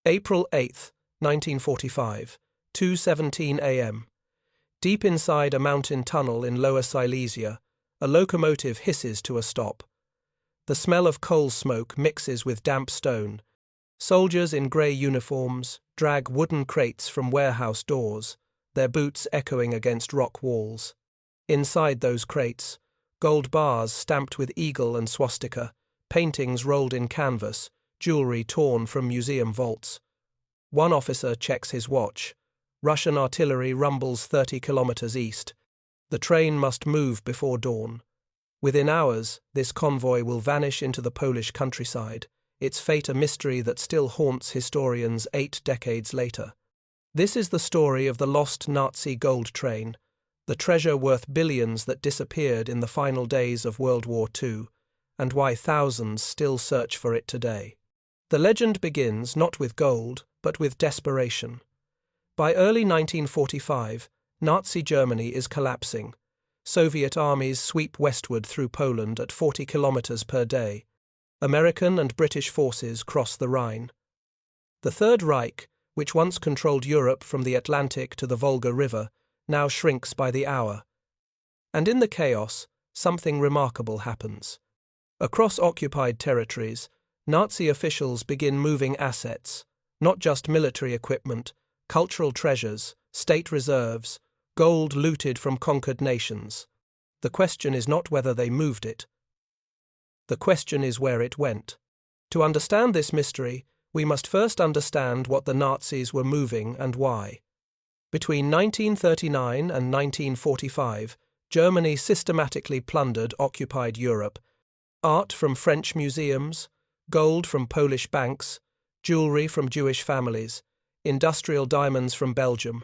April 8, 1945, 2:17 a.m. Deep inside a mountain tunnel in Lower Silesia, a locomotive hisses to a stop. The smell of coal smoke mixes with damp stone. Soldiers in grey uniforms drag wooden crates from warehouse doors, their boots echoing against rock walls. Inside those crates, gold bars stamped with eagle and swastika, paintings rolled in canvas, jewelry torn from museum vaults. One officer checks his watch. Russian artillery rumbles 30 kilometers east. The train must move before dawn. Within hours, this convoy will vanish into the Polish countryside, its fate a mystery that still haunts historians 8 decades later. This is the story of the lost Nazi gold train, the treasure worth billions that disappeared in the final days of World War II, and why thousands still search for it today. The legend begins not with gold, but with desperation. By early 1945, Nazi Germany is collapsing. Soviet armies sweep westward through Poland at 40 kilometers per day. American and British forces cross the Rhine. The Third Reich, which once controlled Europe from the Atlantic to the Volga River, now shrinks by the hour. And in the chaos, something remarkable happens. Across occupied territories, Nazi officials begin moving assets, not just military equipment, cultural treasures, state reserves, gold looted from conquered nations. The question is not whether they moved it. The question is where it went. To understand this mystery, we must first understand what the Nazis were moving and why. Between 1939 and 1945, Germany systematically plundered occupied Europe. Art from French museums, gold from Polish banks, jewelry from Jewish families, industrial diamonds from Belgium.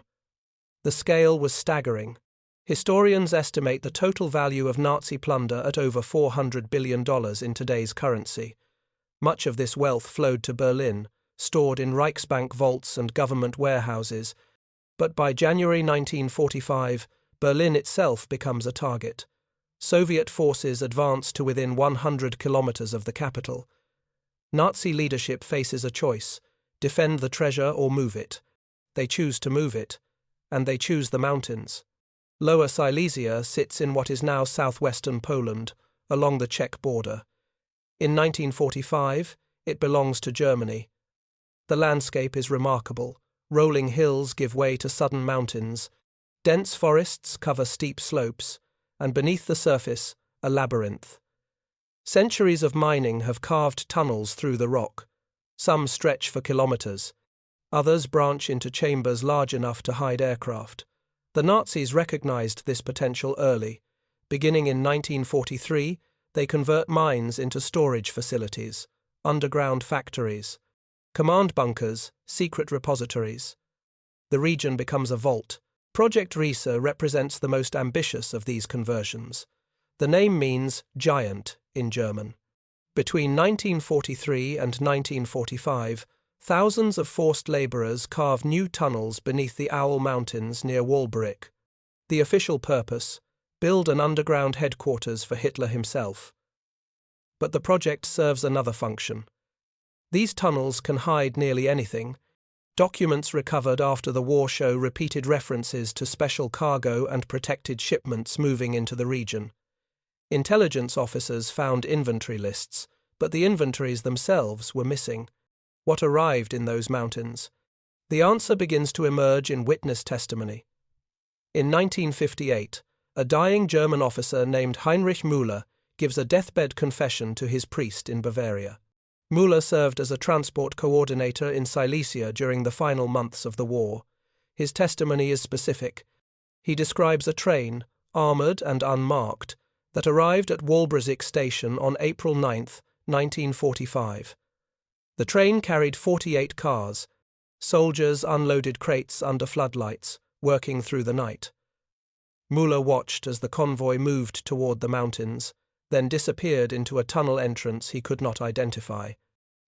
The scale was staggering. Historians estimate the total value of Nazi plunder at over $400 billion in today's currency. Much of this wealth flowed to Berlin, stored in Reichsbank vaults and government warehouses. But by January 1945, Berlin itself becomes a target. Soviet forces advance to within 100 kilometers of the capital. Nazi leadership faces a choice: defend the treasure or move it. They choose to move it, and they choose the mountains. Lower Silesia sits in what is now southwestern Poland, along the Czech border. In 1945, it belongs to Germany. The landscape is remarkable. Rolling hills give way to sudden mountains. Dense forests cover steep slopes, and beneath the surface, a labyrinth. Centuries of mining have carved tunnels through the rock. Some stretch for kilometers. Others branch into chambers large enough to hide aircraft. The Nazis recognized this potential early. Beginning in 1943, they convert mines into storage facilities, underground factories, command bunkers, secret repositories. The region becomes a vault. Project Riese represents the most ambitious of these conversions. The name means giant in German. Between 1943 and 1945, thousands of forced laborers carve new tunnels beneath the Owl Mountains near Walbrecht. The official purpose: build an underground headquarters for Hitler himself. But the project serves another function. These tunnels can hide nearly anything. Documents recovered after the war show repeated references to special cargo and protected shipments moving into the region. Intelligence officers found inventory lists, but the inventories themselves were missing. What arrived in those mountains? The answer begins to emerge in witness testimony. In 1958, a dying German officer named Heinrich Müller gives a deathbed confession to his priest in Bavaria. Müller served as a transport coordinator in Silesia during the final months of the war. His testimony is specific. He describes a train, armored and unmarked, that arrived at Walbrecht station on April 9, 1945. The train carried 48 cars. Soldiers unloaded crates under floodlights, working through the night. Müller watched as the convoy moved toward the mountains, then disappeared into a tunnel entrance he could not identify.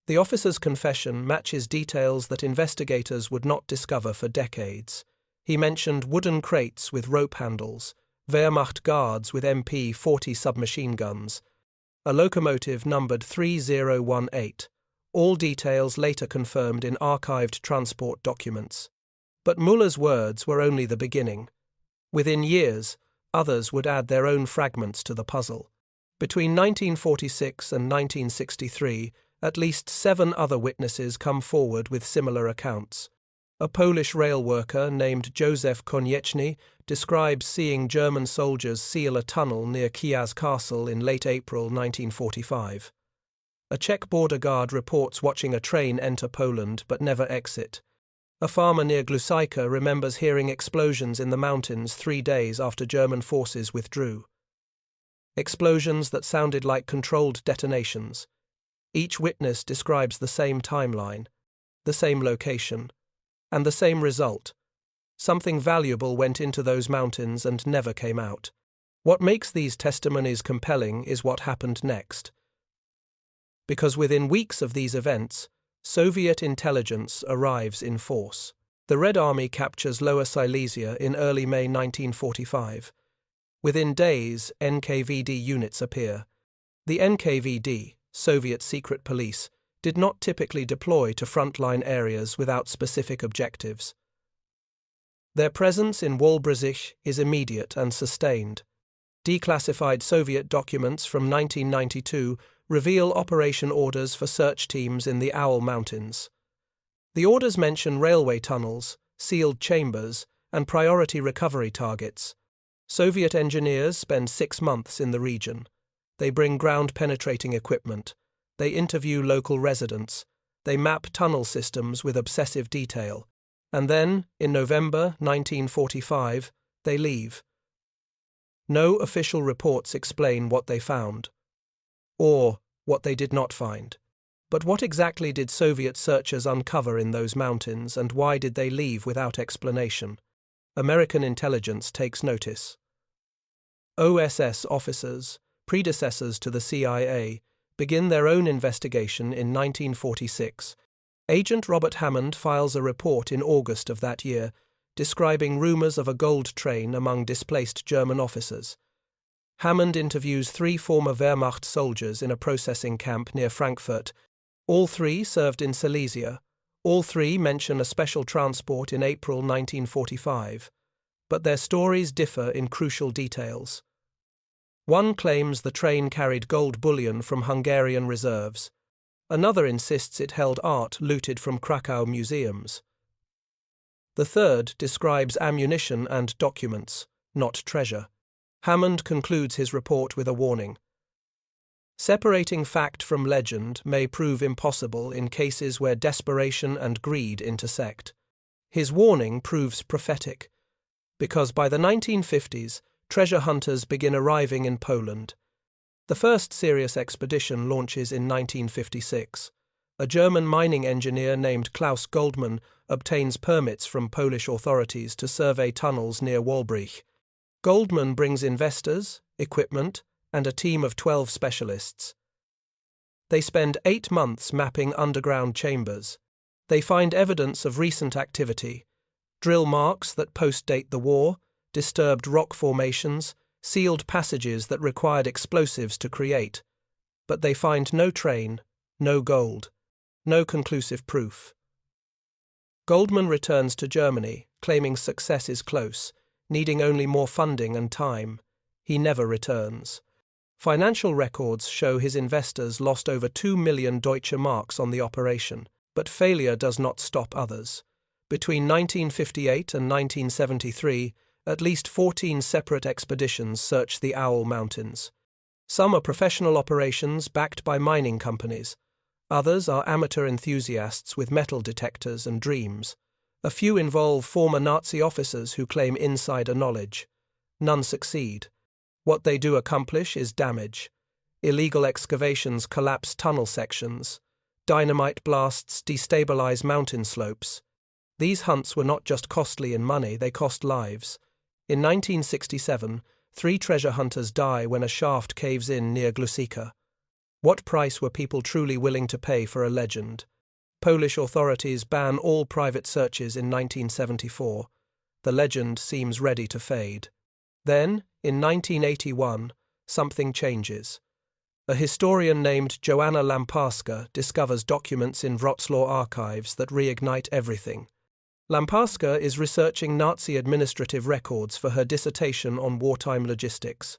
The officer's confession matches details that investigators would not discover for decades. He mentioned wooden crates with rope handles, Wehrmacht guards with MP-40 submachine guns, a locomotive numbered 3018, all details later confirmed in archived transport documents. But Muller's words were only the beginning. Within years, others would add their own fragments to the puzzle. Between 1946 and 1963, at least 7 other witnesses come forward with similar accounts. A Polish rail worker named Józef Konieczny describes seeing German soldiers seal a tunnel near Kież Castle in late April 1945. A Czech border guard reports watching a train enter Poland but never exit. A farmer near Gluszyce remembers hearing explosions in the mountains 3 days after German forces withdrew. Explosions that sounded like controlled detonations. Each witness describes the same timeline, the same location, and the same result. Something valuable went into those mountains and never came out. What makes these testimonies compelling is what happened next. Because within weeks of these events, Soviet intelligence arrives in force. The Red Army captures Lower Silesia in early May 1945. Within days, NKVD units appear. The NKVD, Soviet secret police, did not typically deploy to frontline areas without specific objectives. Their presence in Wałbrzych is immediate and sustained. Declassified Soviet documents from 1992 reveal operation orders for search teams in the Owl Mountains. The orders mention railway tunnels, sealed chambers, and priority recovery targets. Soviet engineers spend 6 months in the region. They bring ground-penetrating equipment. They interview local residents. They map tunnel systems with obsessive detail. And then, in November 1945, they leave. No official reports explain what they found, or what they did not find. But what exactly did Soviet searchers uncover in those mountains, and why did they leave without explanation? American intelligence takes notice. OSS officers, predecessors to the CIA, begin their own investigation in 1946. Agent Robert Hammond files a report in August of that year, describing rumors of a gold train among displaced German officers. Hammond interviews 3 former Wehrmacht soldiers in a processing camp near Frankfurt. All 3 served in Silesia. All 3 mention a special transport in April 1945. But their stories differ in crucial details. One claims the train carried gold bullion from Hungarian reserves. Another insists it held art looted from Krakow museums. The third describes ammunition and documents, not treasure. Hammond concludes his report with a warning. Separating fact from legend may prove impossible in cases where desperation and greed intersect. His warning proves prophetic, because by the 1950s, treasure hunters begin arriving in Poland. The first serious expedition launches in 1956. A German mining engineer named Klaus Goldmann obtains permits from Polish authorities to survey tunnels near Wałbrzych. Goldmann brings investors, equipment, and a team of 12 specialists. They spend 8 months mapping underground chambers. They find evidence of recent activity, drill marks that post-date the war, disturbed rock formations, sealed passages that required explosives to create. But they find no train, no gold, no conclusive proof. Goldmann returns to Germany, claiming success is close, needing only more funding and time. He never returns. Financial records show his investors lost over 2 million Deutsche Marks on the operation, but failure does not stop others. Between 1958 and 1973, at least 14 separate expeditions search the Owl Mountains. Some are professional operations backed by mining companies. Others are amateur enthusiasts with metal detectors and dreams. A few involve former Nazi officers who claim insider knowledge. None succeed. What they do accomplish is damage. Illegal excavations collapse tunnel sections. Dynamite blasts destabilize mountain slopes. These hunts were not just costly in money, they cost lives. In 1967, 3 treasure hunters die when a shaft caves in near Gluszyce. What price were people truly willing to pay for a legend? Polish authorities ban all private searches in 1974. The legend seems ready to fade. Then, in 1981, something changes. A historian named Joanna Lamparska discovers documents in Wrocław archives that reignite everything. Lamparska is researching Nazi administrative records for her dissertation on wartime logistics.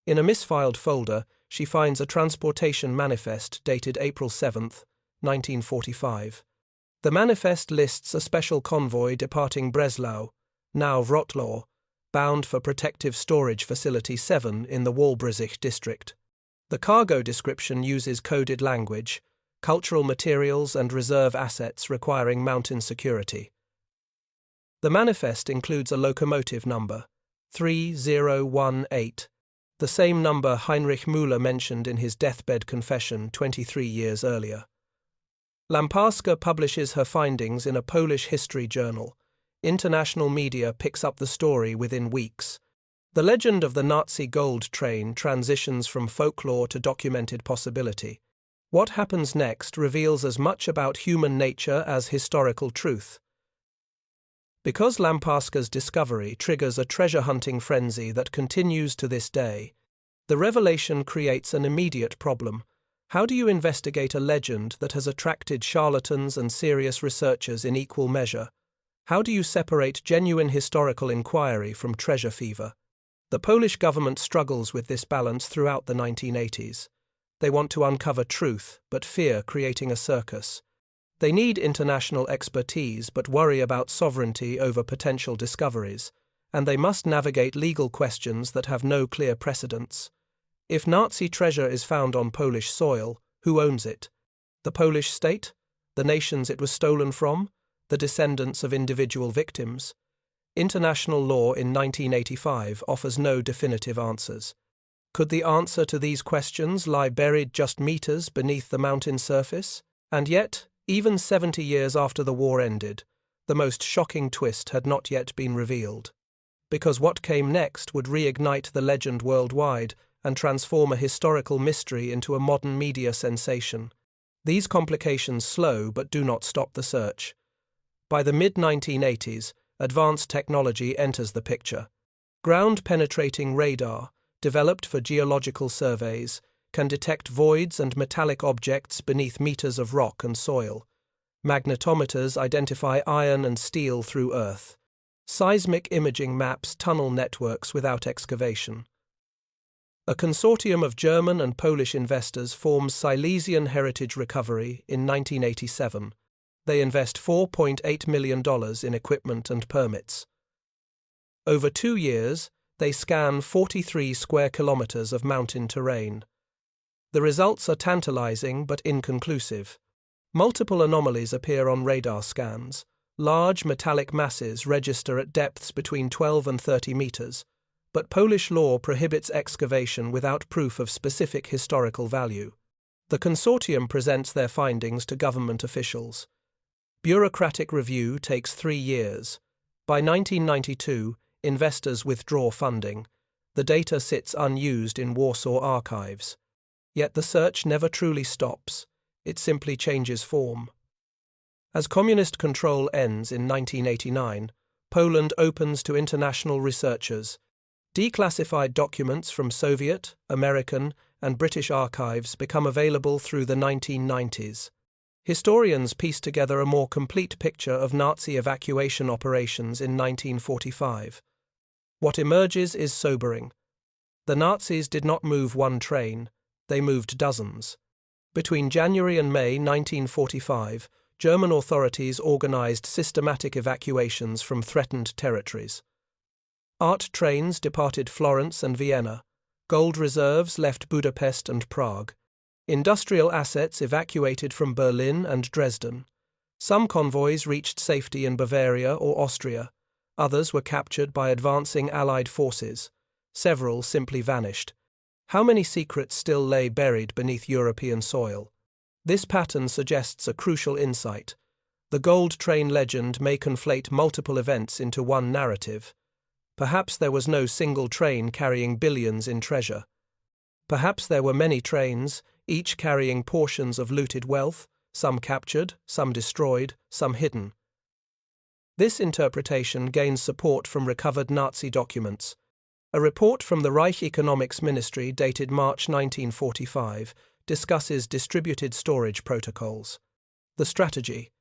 In a misfiled folder, she finds a transportation manifest dated April 7, 1945. The manifest lists a special convoy departing Breslau, now Wrocław, bound for Protective Storage Facility 7 in the Wałbrzych district. The cargo description uses coded language, cultural materials and reserve assets requiring mountain security. The manifest includes a locomotive number, 3018, the same number Heinrich Müller mentioned in his deathbed confession 23 years earlier. Lamparska publishes her findings in a Polish history journal. International media picks up the story within weeks. The legend of the Nazi gold train transitions from folklore to documented possibility. What happens next reveals as much about human nature as historical truth. Because Lamparska's discovery triggers a treasure-hunting frenzy that continues to this day, the revelation creates an immediate problem. How do you investigate a legend that has attracted charlatans and serious researchers in equal measure? How do you separate genuine historical inquiry from treasure fever? The Polish government struggles with this balance throughout the 1980s. They want to uncover truth, but fear creating a circus. They need international expertise, but worry about sovereignty over potential discoveries, and they must navigate legal questions that have no clear precedents. If Nazi treasure is found on Polish soil, who owns it? The Polish state? The nations it was stolen from? The descendants of individual victims? International law in 1985 offers no definitive answers. Could the answer to these questions lie buried just meters beneath the mountain surface? And yet, even 70 years after the war ended, the most shocking twist had not yet been revealed. Because what came next would reignite the legend worldwide and transform a historical mystery into a modern media sensation. These complications slow but do not stop the search. By the mid-1980s, advanced technology enters the picture. Ground-penetrating radar, developed for geological surveys, can detect voids and metallic objects beneath meters of rock and soil. Magnetometers identify iron and steel through earth. Seismic imaging maps tunnel networks without excavation. A consortium of German and Polish investors forms Silesian Heritage Recovery in 1987. They invest $4.8 million in equipment and permits. Over 2 years, they scan 43 square kilometers of mountain terrain. The results are tantalizing but inconclusive. Multiple anomalies appear on radar scans. Large metallic masses register at depths between 12 and 30 meters, but Polish law prohibits excavation without proof of specific historical value. The consortium presents their findings to government officials. Bureaucratic review takes 3 years. By 1992, investors withdraw funding. The data sits unused in Warsaw archives. Yet the search never truly stops. It simply changes form. As communist control ends in 1989, Poland opens to international researchers. Declassified documents from Soviet, American, and British archives become available through the 1990s. Historians piece together a more complete picture of Nazi evacuation operations in 1945. What emerges is sobering. The Nazis did not move one train, they moved dozens. Between January and May 1945, German authorities organized systematic evacuations from threatened territories. Art trains departed Florence and Vienna. Gold reserves left Budapest and Prague. Industrial assets evacuated from Berlin and Dresden. Some convoys reached safety in Bavaria or Austria. Others were captured by advancing Allied forces. Several simply vanished. How many secrets still lay buried beneath European soil? This pattern suggests a crucial insight. The gold train legend may conflate multiple events into one narrative. Perhaps there was no single train carrying billions in treasure. Perhaps there were many trains, each carrying portions of looted wealth, some captured, some destroyed, some hidden. This interpretation gains support from recovered Nazi documents. A report from the Reich Economics Ministry dated March 1945 discusses distributed storage protocols. The strategy: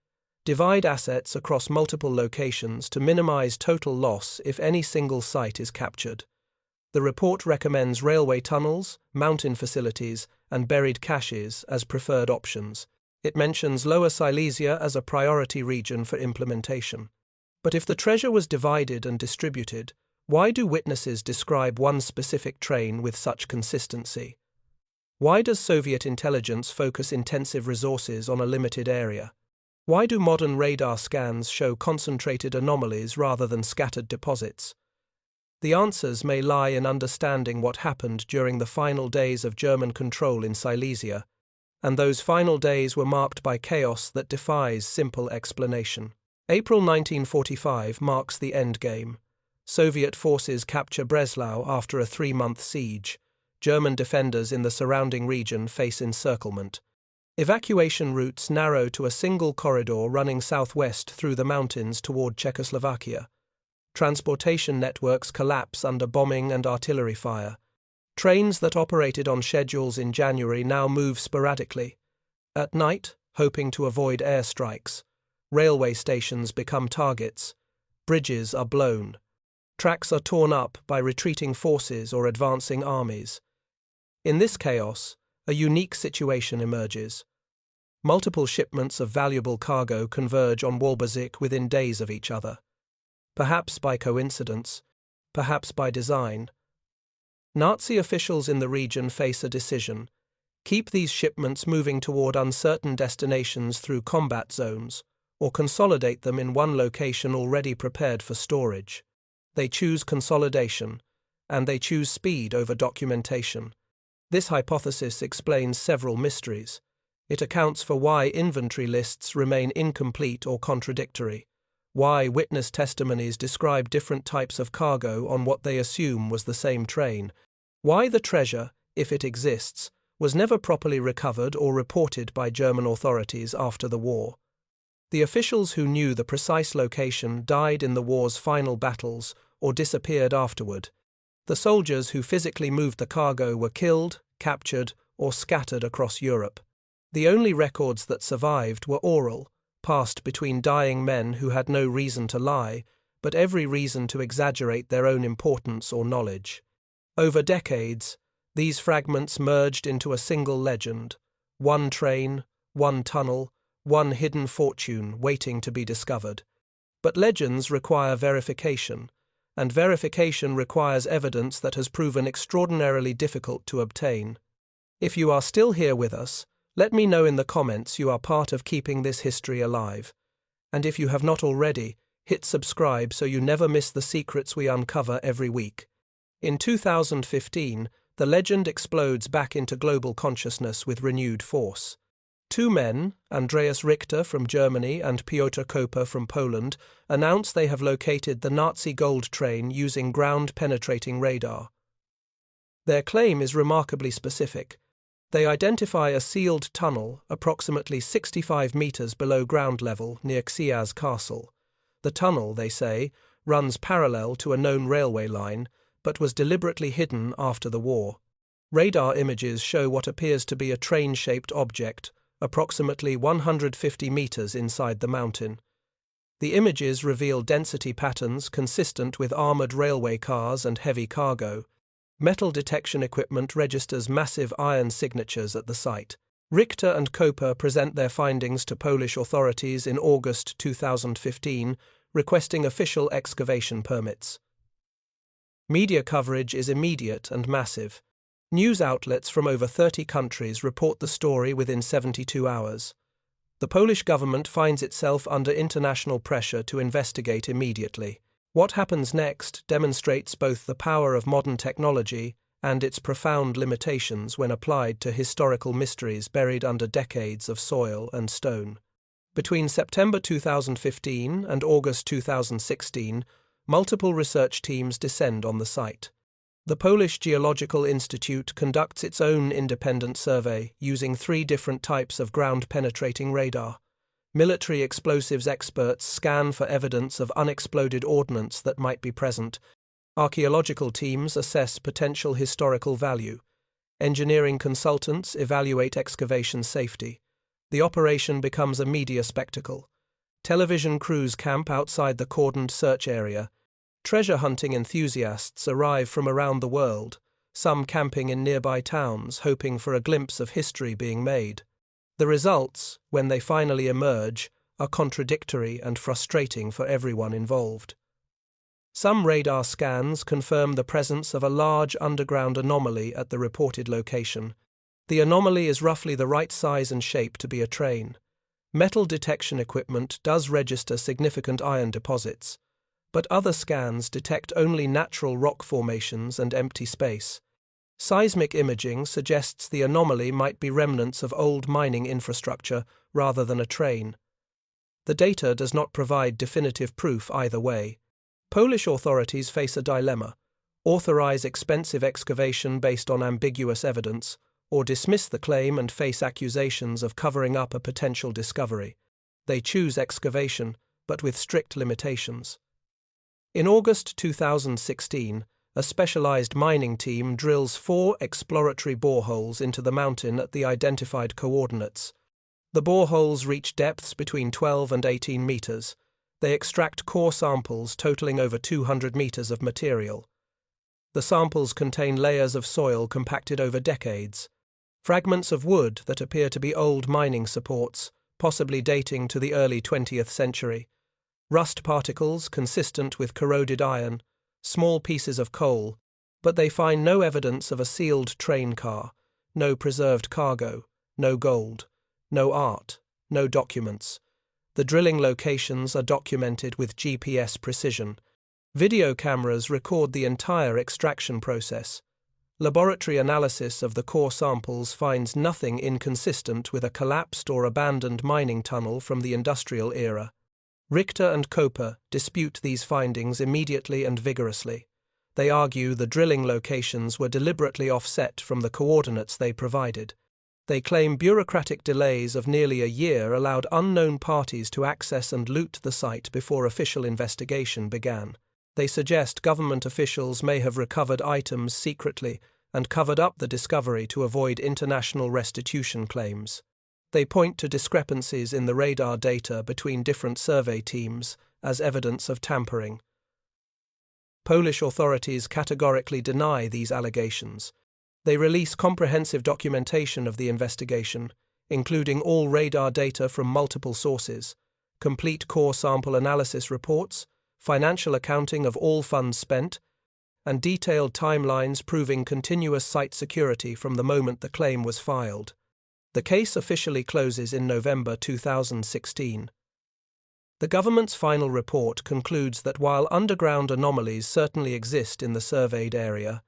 divide assets across multiple locations to minimize total loss if any single site is captured. The report recommends railway tunnels, mountain facilities, and buried caches as preferred options. It mentions Lower Silesia as a priority region for implementation. But if the treasure was divided and distributed, why do witnesses describe one specific train with such consistency? Why does Soviet intelligence focus intensive resources on a limited area? Why do modern radar scans show concentrated anomalies rather than scattered deposits? The answers may lie in understanding what happened during the final days of German control in Silesia, and those final days were marked by chaos that defies simple explanation. April 1945 marks the endgame. Soviet forces capture Breslau after a 3-month siege. German defenders in the surrounding region face encirclement. Evacuation routes narrow to a single corridor running southwest through the mountains toward Czechoslovakia. Transportation networks collapse under bombing and artillery fire. Trains that operated on schedules in January now move sporadically. At night, hoping to avoid airstrikes. Railway stations become targets. Bridges are blown. Tracks are torn up by retreating forces or advancing armies. In this chaos, a unique situation emerges. Multiple shipments of valuable cargo converge on Walbersich within days of each other. Perhaps by coincidence, perhaps by design. Nazi officials in the region face a decision: keep these shipments moving toward uncertain destinations through combat zones, or consolidate them in one location already prepared for storage. They choose consolidation, and they choose speed over documentation. This hypothesis explains several mysteries. It accounts for why inventory lists remain incomplete or contradictory, why witness testimonies describe different types of cargo on what they assume was the same train, why the treasure, if it exists, was never properly recovered or reported by German authorities after the war. The officials who knew the precise location died in the war's final battles or disappeared afterward. The soldiers who physically moved the cargo were killed, captured, or scattered across Europe. The only records that survived were oral, passed between dying men who had no reason to lie, but every reason to exaggerate their own importance or knowledge. Over decades, these fragments merged into a single legend: one train, one tunnel, one hidden fortune waiting to be discovered. But legends require verification, and verification requires evidence that has proven extraordinarily difficult to obtain. If you are still here with us, let me know in the comments you are part of keeping this history alive. And if you have not already, hit subscribe so you never miss the secrets we uncover every week. In 2015, the legend explodes back into global consciousness with renewed force. Two men, Andreas Richter from Germany and Piotr Koper from Poland, announce they have located the Nazi gold train using ground-penetrating radar. Their claim is remarkably specific. They identify a sealed tunnel approximately 65 meters below ground level near Xiaz Castle. The tunnel, they say, runs parallel to a known railway line, but was deliberately hidden after the war. Radar images show what appears to be a train-shaped object, approximately 150 meters inside the mountain. The images reveal density patterns consistent with armored railway cars and heavy cargo. Metal detection equipment registers massive iron signatures at the site. Richter and Koper present their findings to Polish authorities in August 2015, requesting official excavation permits. Media coverage is immediate and massive. News outlets from over 30 countries report the story within 72 hours. The Polish government finds itself under international pressure to investigate immediately. What happens next demonstrates both the power of modern technology and its profound limitations when applied to historical mysteries buried under decades of soil and stone. Between September 2015 and August 2016, multiple research teams descend on the site. The Polish Geological Institute conducts its own independent survey using 3 different types of ground-penetrating radar. Military explosives experts scan for evidence of unexploded ordnance that might be present, Archaeological teams assess potential historical value. Engineering consultants evaluate excavation safety. The operation becomes a media spectacle. Television crews camp outside the cordoned search area. Treasure hunting enthusiasts arrive from around the world, some camping in nearby towns, hoping for a glimpse of history being made. The results, when they finally emerge, are contradictory and frustrating for everyone involved. Some radar scans confirm the presence of a large underground anomaly at the reported location. The anomaly is roughly the right size and shape to be a train. Metal detection equipment does register significant iron deposits, but other scans detect only natural rock formations and empty space. Seismic imaging suggests the anomaly might be remnants of old mining infrastructure rather than a train. The data does not provide definitive proof either way. Polish authorities face a dilemma: authorize expensive excavation based on ambiguous evidence, or dismiss the claim and face accusations of covering up a potential discovery. They choose excavation, but with strict limitations. In August 2016, a specialized mining team drills 4 exploratory boreholes into the mountain at the identified coordinates. The boreholes reach depths between 12 and 18 meters. They extract core samples totaling over 200 meters of material. The samples contain layers of soil compacted over decades, fragments of wood that appear to be old mining supports, possibly dating to the early 20th century, rust particles consistent with corroded iron, small pieces of coal, but they find no evidence of a sealed train car, no preserved cargo, no gold, no art, no documents. The drilling locations are documented with GPS precision. Video cameras record the entire extraction process. Laboratory analysis of the core samples finds nothing inconsistent with a collapsed or abandoned mining tunnel from the industrial era. Richter and Koper dispute these findings immediately and vigorously. They argue the drilling locations were deliberately offset from the coordinates they provided. They claim bureaucratic delays of nearly a year allowed unknown parties to access and loot the site before official investigation began. They suggest government officials may have recovered items secretly and covered up the discovery to avoid international restitution claims. They point to discrepancies in the radar data between different survey teams as evidence of tampering. Polish authorities categorically deny these allegations. They release comprehensive documentation of the investigation, including all radar data from multiple sources, complete core sample analysis reports, financial accounting of all funds spent, and detailed timelines proving continuous site security from the moment the claim was filed. The case officially closes in November 2016. The government's final report concludes that while underground anomalies certainly exist in the surveyed area,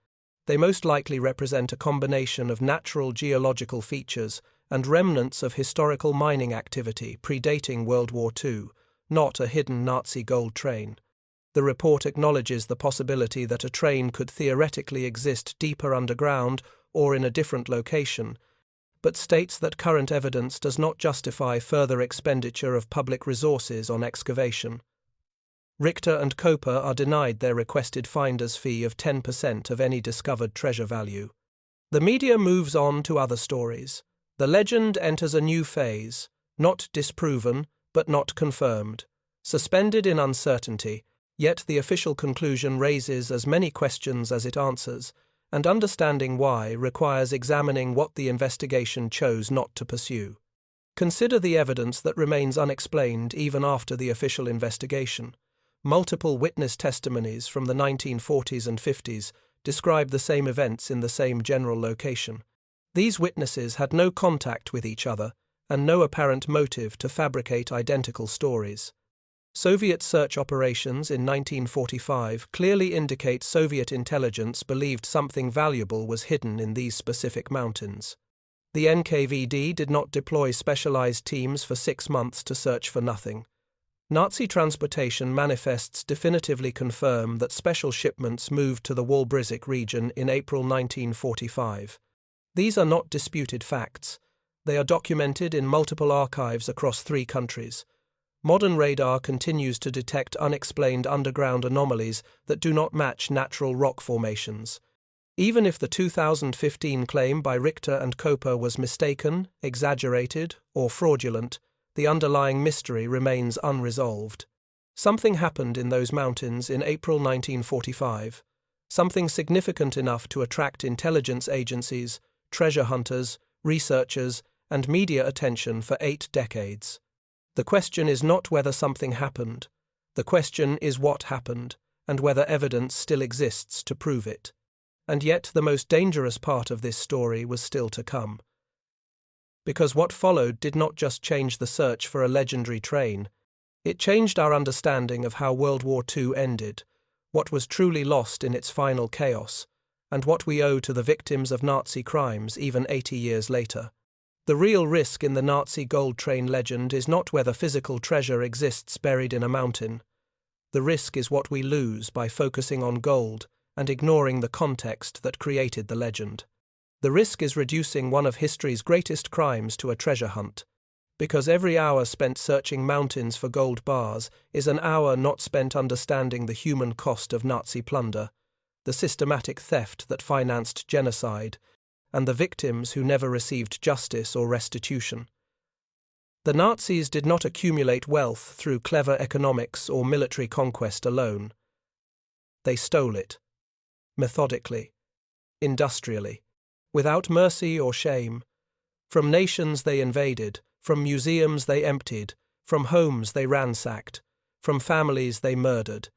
they most likely represent a combination of natural geological features and remnants of historical mining activity predating World War II, not a hidden Nazi gold train. The report acknowledges the possibility that a train could theoretically exist deeper underground or in a different location, but states that current evidence does not justify further expenditure of public resources on excavation. Richter and Koper are denied their requested finder's fee of 10% of any discovered treasure value. The media moves on to other stories. The legend enters a new phase, not disproven, but not confirmed. Suspended in uncertainty, yet the official conclusion raises as many questions as it answers, and understanding why requires examining what the investigation chose not to pursue. Consider the evidence that remains unexplained even after the official investigation. Multiple witness testimonies from the 1940s and 50s describe the same events in the same general location. These witnesses had no contact with each other and no apparent motive to fabricate identical stories. Soviet search operations in 1945 clearly indicate Soviet intelligence believed something valuable was hidden in these specific mountains. The NKVD did not deploy specialized teams for 6 months to search for nothing. Nazi transportation manifests definitively confirm that special shipments moved to the Walbrzych region in April 1945. These are not disputed facts. They are documented in multiple archives across 3 countries. Modern radar continues to detect unexplained underground anomalies that do not match natural rock formations. Even if the 2015 claim by Richter and Koper was mistaken, exaggerated, or fraudulent, the underlying mystery remains unresolved. Something happened in those mountains in April 1945, something significant enough to attract intelligence agencies, treasure hunters, researchers, and media attention for 8 decades. The question is not whether something happened. The question is what happened, and whether evidence still exists to prove it. And yet the most dangerous part of this story was still to come. Because what followed did not just change the search for a legendary train, it changed our understanding of how World War II ended, what was truly lost in its final chaos, and what we owe to the victims of Nazi crimes even 80 years later. The real risk in the Nazi gold train legend is not whether physical treasure exists buried in a mountain. The risk is what we lose by focusing on gold and ignoring the context that created the legend. The risk is reducing one of history's greatest crimes to a treasure hunt, because every hour spent searching mountains for gold bars is an hour not spent understanding the human cost of Nazi plunder, the systematic theft that financed genocide, and the victims who never received justice or restitution. The Nazis did not accumulate wealth through clever economics or military conquest alone. They stole it. Methodically, industrially, without mercy or shame. From nations they invaded, from museums they emptied, from homes they ransacked, from families they murdered.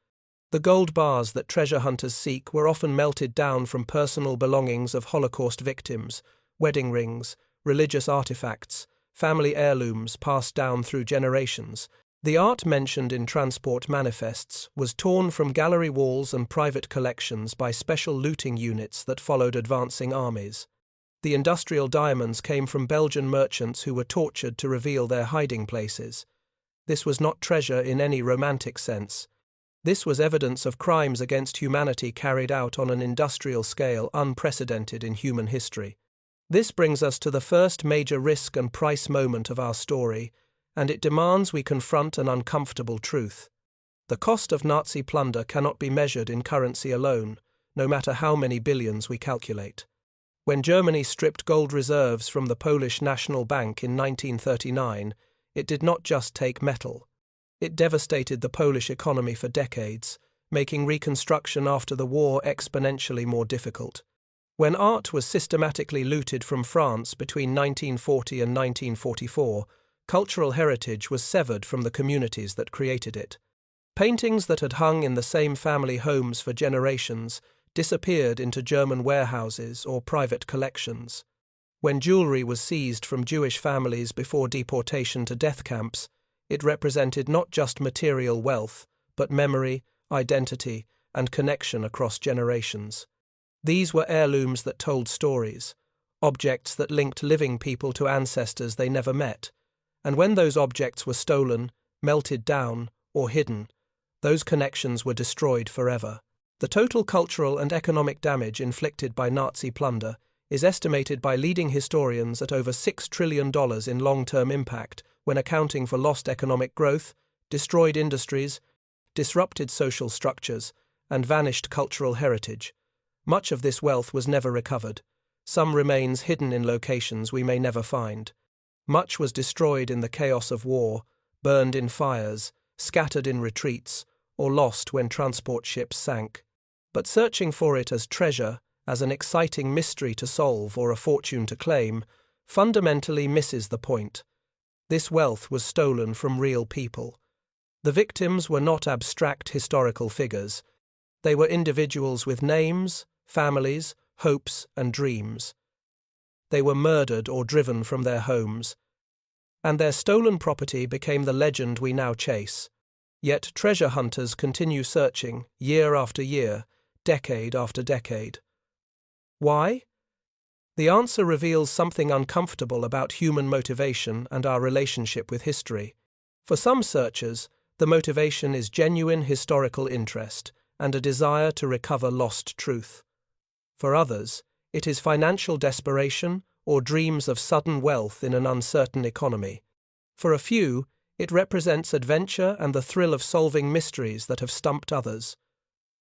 The gold bars that treasure hunters seek were often melted down from personal belongings of Holocaust victims, wedding rings, religious artifacts, family heirlooms passed down through generations. The art mentioned in transport manifests was torn from gallery walls and private collections by special looting units that followed advancing armies. The industrial diamonds came from Belgian merchants who were tortured to reveal their hiding places. This was not treasure in any romantic sense. This was evidence of crimes against humanity carried out on an industrial scale unprecedented in human history. This brings us to the first major risk and price moment of our story, and it demands we confront an uncomfortable truth. The cost of Nazi plunder cannot be measured in currency alone, no matter how many billions we calculate. When Germany stripped gold reserves from the Polish National Bank in 1939, it did not just take metal. It devastated the Polish economy for decades, making reconstruction after the war exponentially more difficult. When art was systematically looted from France between 1940 and 1944, cultural heritage was severed from the communities that created it. Paintings that had hung in the same family homes for generations disappeared into German warehouses or private collections. When jewelry was seized from Jewish families before deportation to death camps, it represented not just material wealth, but memory, identity, and connection across generations. These were heirlooms that told stories, objects that linked living people to ancestors they never met. And when those objects were stolen, melted down, or hidden, those connections were destroyed forever. The total cultural and economic damage inflicted by Nazi plunder is estimated by leading historians at over $6 trillion in long-term impact when accounting for lost economic growth, destroyed industries, disrupted social structures, and vanished cultural heritage. Much of this wealth was never recovered. Some remains hidden in locations we may never find. Much was destroyed in the chaos of war, burned in fires, scattered in retreats, or lost when transport ships sank. But searching for it as treasure, as an exciting mystery to solve or a fortune to claim, fundamentally misses the point. This wealth was stolen from real people. The victims were not abstract historical figures. They were individuals with names, families, hopes, and dreams. They were murdered or driven from their homes, and their stolen property became the legend we now chase. Yet treasure hunters continue searching, year after year, decade after decade. Why? The answer reveals something uncomfortable about human motivation and our relationship with history. For some searchers, the motivation is genuine historical interest and a desire to recover lost truth. For others, it is financial desperation or dreams of sudden wealth in an uncertain economy. For a few, It represents adventure and the thrill of solving mysteries that have stumped others.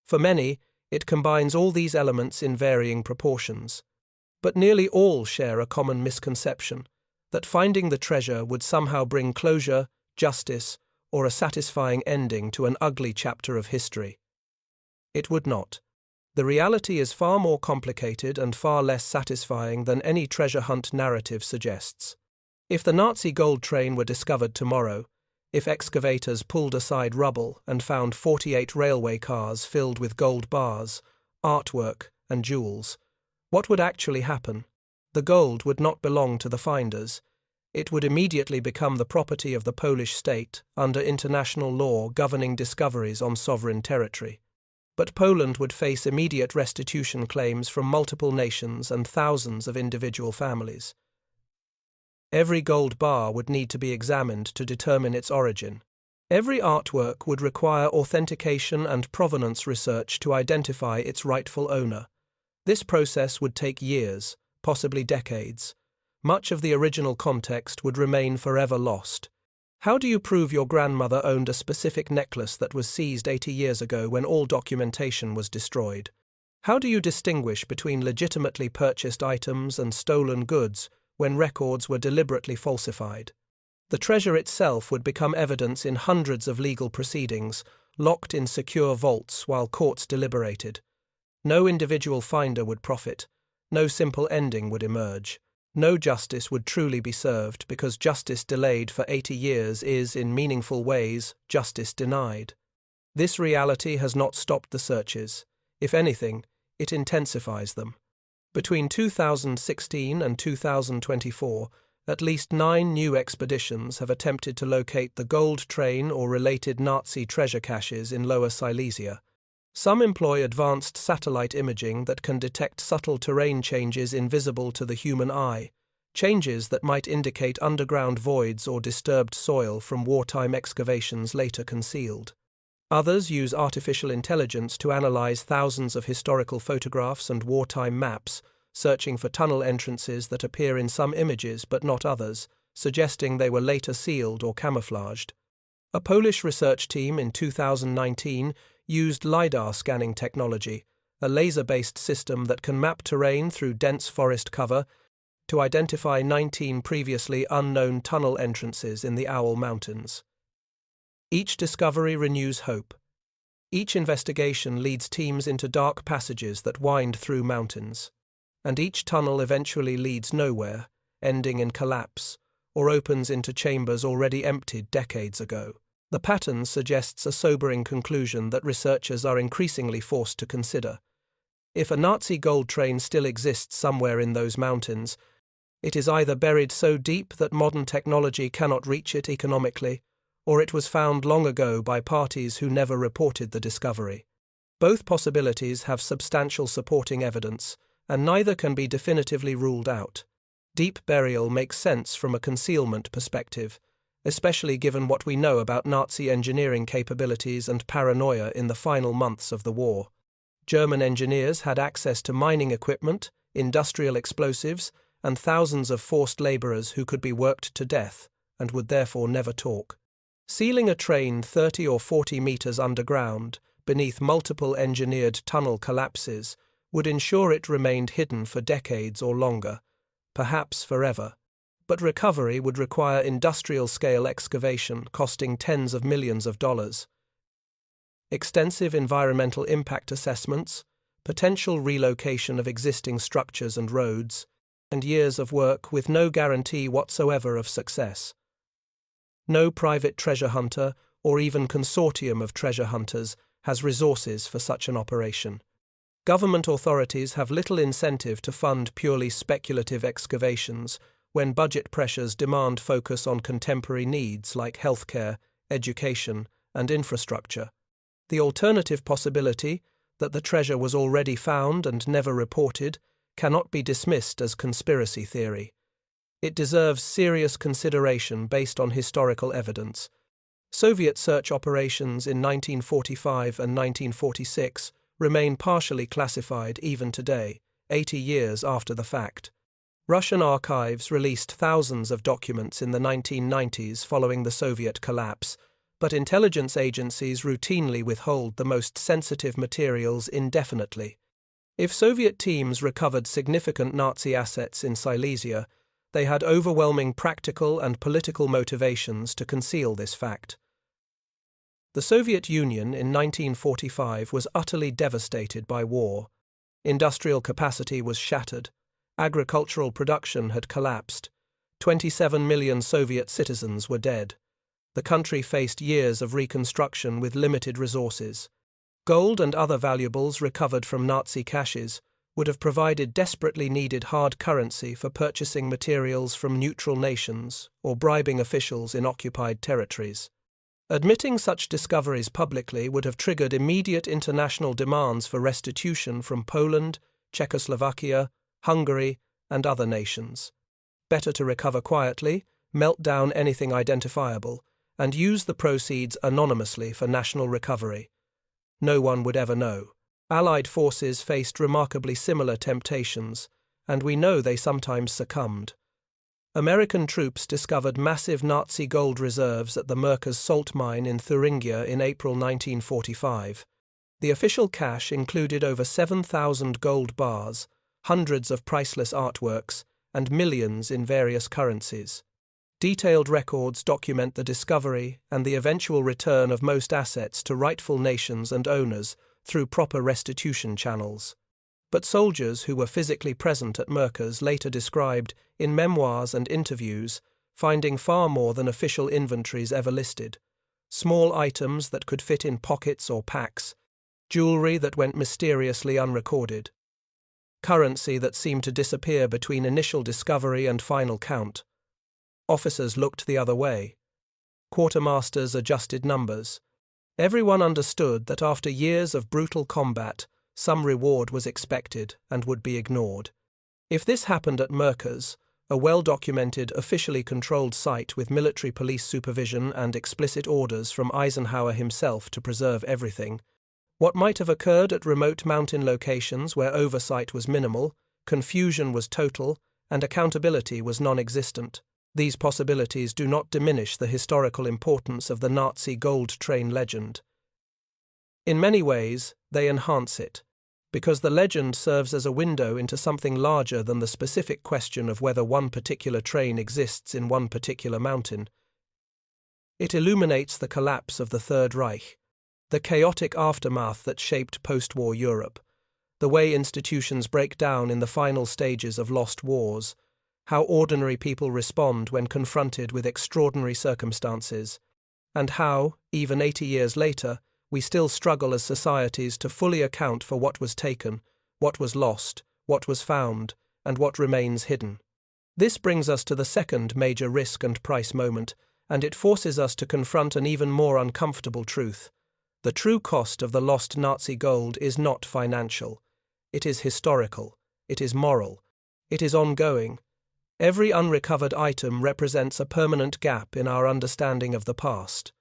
For many, it combines all these elements in varying proportions. But nearly all share a common misconception, that finding the treasure would somehow bring closure, justice, or a satisfying ending to an ugly chapter of history. It would not. The reality is far more complicated and far less satisfying than any treasure hunt narrative suggests. If the Nazi gold train were discovered tomorrow, if excavators pulled aside rubble and found 48 railway cars filled with gold bars, artwork, and jewels, what would actually happen? The gold would not belong to the finders. It would immediately become the property of the Polish state under international law governing discoveries on sovereign territory. But Poland would face immediate restitution claims from multiple nations and thousands of individual families. Every gold bar would need to be examined to determine its origin. Every artwork would require authentication and provenance research to identify its rightful owner. This process would take years, possibly decades. Much of the original context would remain forever lost. How do you prove your grandmother owned a specific necklace that was seized 80 years ago when all documentation was destroyed? How do you distinguish between legitimately purchased items and stolen goods when records were deliberately falsified? The treasure itself would become evidence in hundreds of legal proceedings, locked in secure vaults while courts deliberated. No individual finder would profit. No simple ending would emerge. No justice would truly be served because justice delayed for 80 years is, in meaningful ways, justice denied. This reality has not stopped the searches. If anything, it intensifies them. Between 2016 and 2024, at least 9 new expeditions have attempted to locate the gold train or related Nazi treasure caches in Lower Silesia. Some employ advanced satellite imaging that can detect subtle terrain changes invisible to the human eye, changes that might indicate underground voids or disturbed soil from wartime excavations later concealed. Others use artificial intelligence to analyze thousands of historical photographs and wartime maps, searching for tunnel entrances that appear in some images but not others, suggesting they were later sealed or camouflaged. A Polish research team in 2019 used LiDAR scanning technology, a laser-based system that can map terrain through dense forest cover, to identify 19 previously unknown tunnel entrances in the Owl Mountains. Each discovery renews hope. Each investigation leads teams into dark passages that wind through mountains. And each tunnel eventually leads nowhere, ending in collapse, or opens into chambers already emptied decades ago. The pattern suggests a sobering conclusion that researchers are increasingly forced to consider. If a Nazi gold train still exists somewhere in those mountains, it is either buried so deep that modern technology cannot reach it economically, or it was found long ago by parties who never reported the discovery. Both possibilities have substantial supporting evidence, and neither can be definitively ruled out. Deep burial makes sense from a concealment perspective, especially given what we know about Nazi engineering capabilities and paranoia in the final months of the war. German engineers had access to mining equipment, industrial explosives, and thousands of forced laborers who could be worked to death and would therefore never talk. Sealing a train 30 or 40 meters underground, beneath multiple engineered tunnel collapses, would ensure it remained hidden for decades or longer, perhaps forever. But recovery would require industrial-scale excavation costing tens of millions of dollars. Extensive environmental impact assessments, potential relocation of existing structures and roads, and years of work with no guarantee whatsoever of success. No private treasure hunter, or even consortium of treasure hunters, has resources for such an operation. Government authorities have little incentive to fund purely speculative excavations when budget pressures demand focus on contemporary needs like healthcare, education, and infrastructure. The alternative possibility, that the treasure was already found and never reported, cannot be dismissed as conspiracy theory. It deserves serious consideration based on historical evidence. Soviet search operations in 1945 and 1946 remain partially classified even today, 80 years after the fact. Russian archives released thousands of documents in the 1990s following the Soviet collapse, but intelligence agencies routinely withhold the most sensitive materials indefinitely. If Soviet teams recovered significant Nazi assets in Silesia, they had overwhelming practical and political motivations to conceal this fact. The Soviet Union in 1945 was utterly devastated by war. Industrial capacity was shattered. Agricultural production had collapsed. 27 million Soviet citizens were dead. The country faced years of reconstruction with limited resources. Gold and other valuables recovered from Nazi caches would have provided desperately needed hard currency for purchasing materials from neutral nations or bribing officials in occupied territories. Admitting such discoveries publicly would have triggered immediate international demands for restitution from Poland, Czechoslovakia, Hungary, and other nations. Better to recover quietly, melt down anything identifiable, and use the proceeds anonymously for national recovery. No one would ever know. Allied forces faced remarkably similar temptations, and we know they sometimes succumbed. American troops discovered massive Nazi gold reserves at the Merkers salt mine in Thuringia in April 1945. The official cache included over 7,000 gold bars, hundreds of priceless artworks, and millions in various currencies. Detailed records document the discovery and the eventual return of most assets to rightful nations and owners through proper restitution channels. But soldiers who were physically present at Merkers later described, in memoirs and interviews, finding far more than official inventories ever listed. Small items that could fit in pockets or packs, jewelry that went mysteriously unrecorded, currency that seemed to disappear between initial discovery and final count. Officers looked the other way. Quartermasters adjusted numbers. Everyone understood that after years of brutal combat, some reward was expected and would be ignored. If this happened at Merkers, a well-documented, officially controlled site with military police supervision and explicit orders from Eisenhower himself to preserve everything, what might have occurred at remote mountain locations where oversight was minimal, confusion was total, and accountability was non-existent? These possibilities do not diminish the historical importance of the Nazi gold train legend. In many ways, they enhance it, because the legend serves as a window into something larger than the specific question of whether one particular train exists in one particular mountain. It illuminates the collapse of the Third Reich, the chaotic aftermath that shaped post-war Europe, the way institutions break down in the final stages of lost wars, how ordinary people respond when confronted with extraordinary circumstances, and how, even 80 years later, we still struggle as societies to fully account for what was taken, what was lost, what was found, and what remains hidden. This brings us to the second major risk and price moment, and it forces us to confront an even more uncomfortable truth. The true cost of the lost Nazi gold is not financial. It is historical. It is moral. It is ongoing. Every unrecovered item represents a permanent gap in our understanding of the past.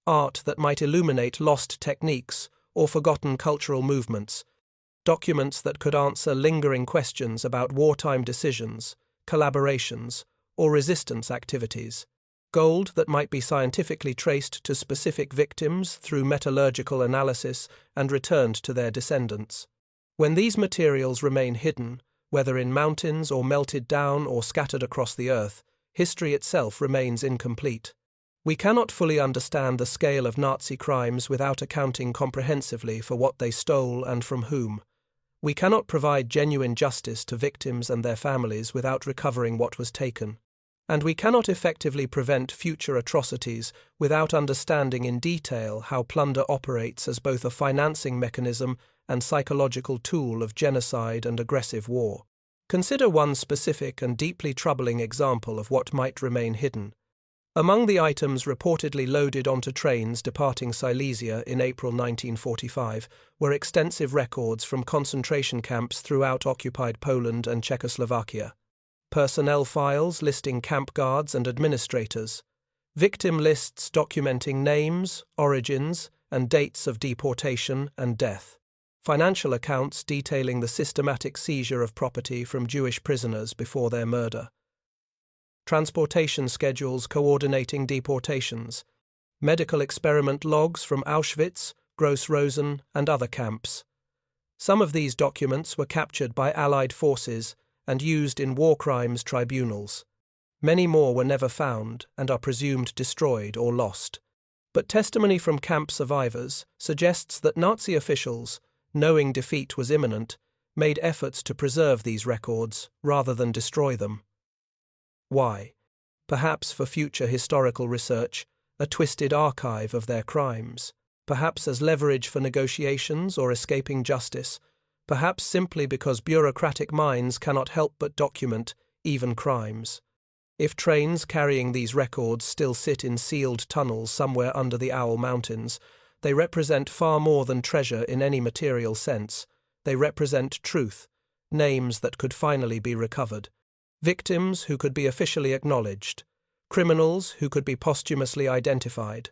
Art that might illuminate lost techniques or forgotten cultural movements, documents that could answer lingering questions about wartime decisions, collaborations, or resistance activities. Gold that might be scientifically traced to specific victims through metallurgical analysis and returned to their descendants. When these materials remain hidden, whether in mountains or melted down or scattered across the earth, history itself remains incomplete. We cannot fully understand the scale of Nazi crimes without accounting comprehensively for what they stole and from whom. We cannot provide genuine justice to victims and their families without recovering what was taken. And we cannot effectively prevent future atrocities without understanding in detail how plunder operates as both a financing mechanism and psychological tool of genocide and aggressive war. Consider one specific and deeply troubling example of what might remain hidden. Among the items reportedly loaded onto trains departing Silesia in April 1945 were extensive records from concentration camps throughout occupied Poland and Czechoslovakia. Personnel files listing camp guards and administrators, victim lists documenting names, origins, and dates of deportation and death. financial accounts detailing the systematic seizure of property from Jewish prisoners before their murder, transportation schedules coordinating deportations, medical experiment logs from Auschwitz, Gross-Rosen, and other camps. Some of these documents were captured by Allied forces and used in war crimes tribunals. Many more were never found and are presumed destroyed or lost. But testimony from camp survivors suggests that Nazi officials, knowing defeat was imminent, made efforts to preserve these records rather than destroy them. Why? Perhaps for future historical research, a twisted archive of their crimes. Perhaps as leverage for negotiations or escaping justice. Perhaps simply because bureaucratic minds cannot help but document even crimes. If trains carrying these records still sit in sealed tunnels somewhere under the Owl Mountains, they represent far more than treasure in any material sense. They represent truth, names that could finally be recovered, victims who could be officially acknowledged, criminals who could be posthumously identified,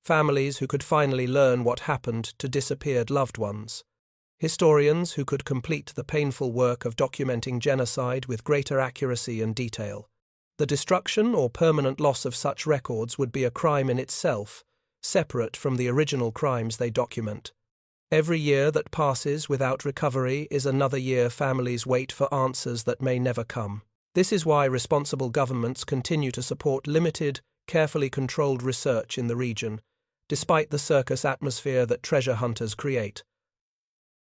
families who could finally learn what happened to disappeared loved ones, historians who could complete the painful work of documenting genocide with greater accuracy and detail. The destruction or permanent loss of such records would be a crime in itself, separate from the original crimes they document. Every year that passes without recovery is another year families wait for answers that may never come. This is why responsible governments continue to support limited, carefully controlled research in the region, despite the circus atmosphere that treasure hunters create.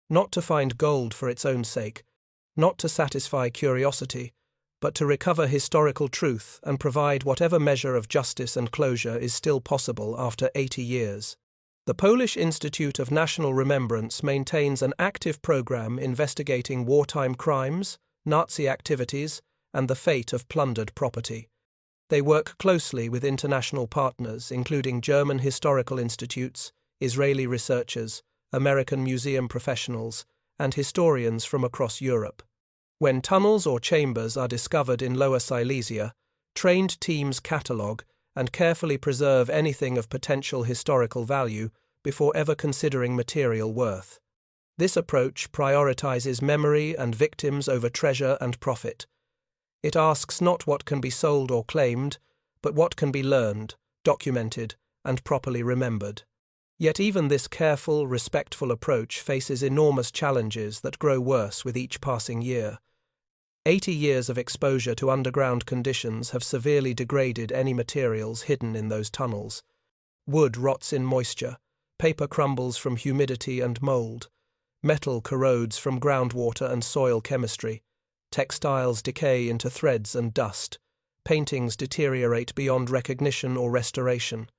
Not to find gold for its own sake, not to satisfy curiosity, but to recover historical truth and provide whatever measure of justice and closure is still possible after 80 years. The Polish Institute of National Remembrance maintains an active program investigating wartime crimes, Nazi activities, and the fate of plundered property. They work closely with international partners, including German historical institutes, Israeli researchers, American museum professionals, and historians from across Europe. When tunnels or chambers are discovered in Lower Silesia, trained teams catalogue and carefully preserve anything of potential historical value before ever considering material worth. This approach prioritizes memory and victims over treasure and profit. It asks not what can be sold or claimed, but what can be learned, documented, and properly remembered. Yet even this careful, respectful approach faces enormous challenges that grow worse with each passing year. 80 years of exposure to underground conditions have severely degraded any materials hidden in those tunnels. Wood rots in moisture, paper crumbles from humidity and mold, metal corrodes from groundwater and soil chemistry, textiles decay into threads and dust, paintings deteriorate beyond recognition or restoration.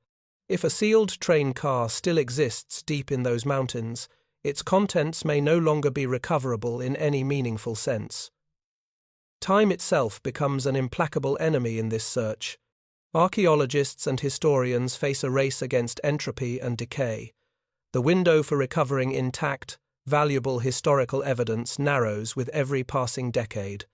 If a sealed train car still exists deep in those mountains, its contents may no longer be recoverable in any meaningful sense. Time itself becomes an implacable enemy in this search. Archaeologists and historians face a race against entropy and decay. The window for recovering intact, valuable historical evidence narrows with every passing decade.